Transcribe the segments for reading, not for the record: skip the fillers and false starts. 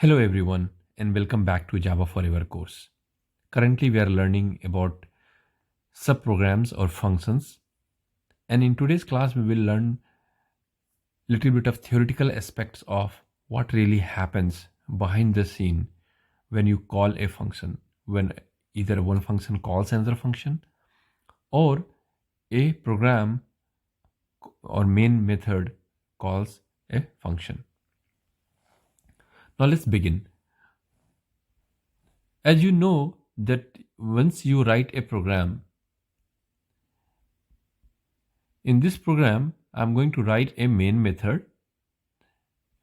Hello everyone and welcome back to Java Forever course. Currently we are learning about subprograms or functions, and in today's class we will learn little bit of theoretical aspects of what really happens behind the scene when you call a function, when either one function calls another function or a program or main method calls a function. Now let's begin. As you know that once you write a program, in this program, I'm going to write a main method,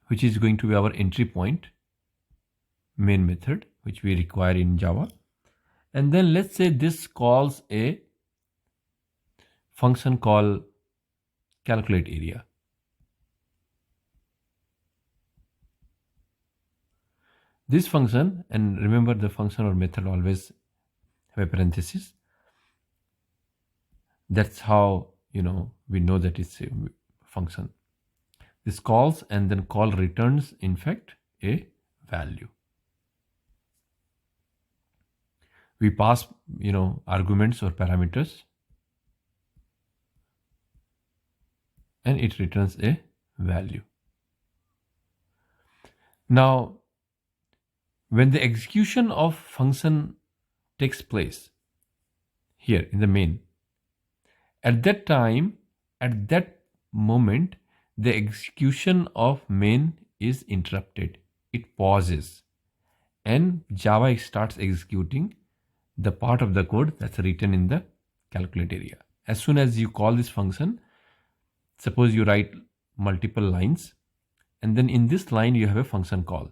which is going to be our entry point main method, which we require in Java. And then let's say this calls a function called calculate area. This function, and remember the function or method always have a parenthesis. That's how we know that it's a function. This calls and then call returns in fact a value. We pass arguments or parameters and it returns a value. Now when the execution of function takes place here in the main, at that time, at that moment, the execution of main is interrupted. It pauses and Java starts executing the part of the code that's written in the calculate area. As soon as you call this function, suppose you write multiple lines and then in this line you have a function call.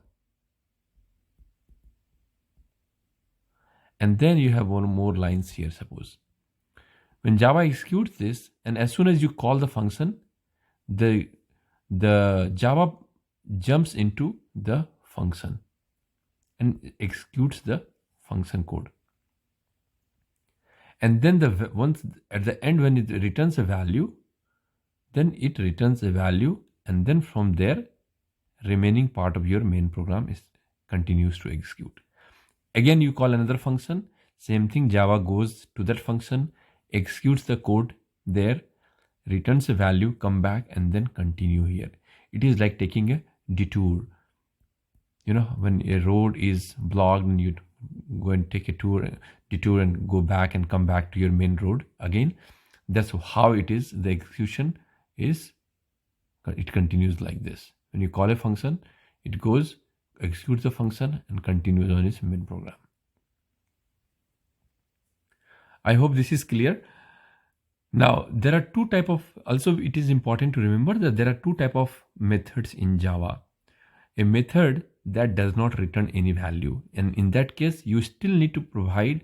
And then you have one more lines here, suppose. When Java executes this, and as soon as you call the function, the Java jumps into the function and executes the function code. And then once at the end when it returns a value, then it returns a value, and then from there, remaining part of your main program continues to execute. Again, you call another function, same thing, Java goes to that function, executes the code there, returns a value, come back and then continue here. It is like taking a detour. When a road is blocked and you go and take a detour and go back and come back to your main road again. That's how it is. The execution is, it continues like this. When you call a function, it goes, executes the function and continues on its main program. I hope this is clear. Now there are two type of, also it is important to remember that there are two type of methods in Java. A method that does not return any value, and in that case you still need to provide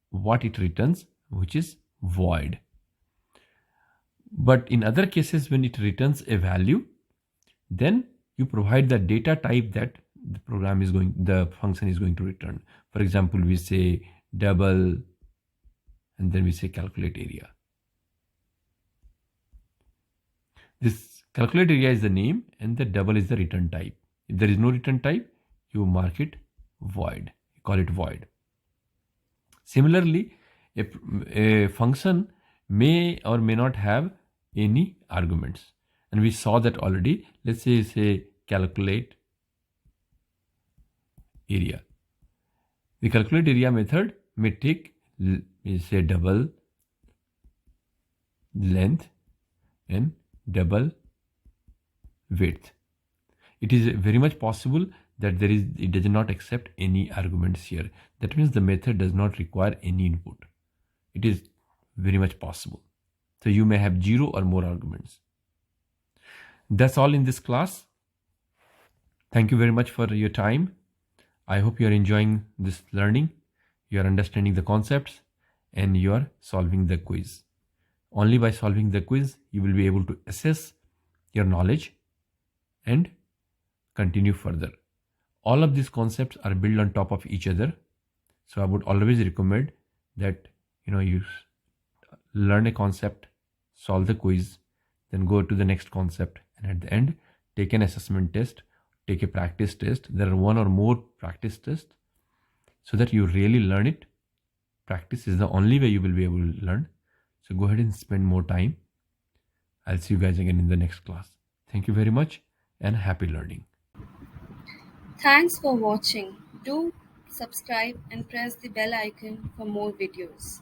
what it returns, which is void. But in other cases, when it returns a value, then you provide the data type that the function is going to return. For example, we say double and then we say calculate area. This calculate area is the name and the double is the return type. If there is no return type, you mark it void. You call it void. Similarly, a function may or may not have any arguments, and we saw that already. Let's say calculate area. The calculate area method may take, say, double length and double width. It is very much possible that it does not accept any arguments here. That means the method does not require any input. It is very much possible. So you may have 0 or more arguments. That's all in this class. Thank you very much for your time. I hope you are enjoying this learning. You are understanding the concepts and you are solving the quiz. Only by solving the quiz, you will be able to assess your knowledge and continue further. All of these concepts are built on top of each other. So I would always recommend that you learn a concept, solve the quiz, then go to the next concept, and at the end take an assessment test take a practice test. There are one or more practice tests so that you really learn it. Practice is the only way you will be able to learn. So go ahead and spend more time. I'll see you guys again in the next class. Thank you very much and happy learning. Thanks for watching. Do subscribe and press the bell icon for more videos.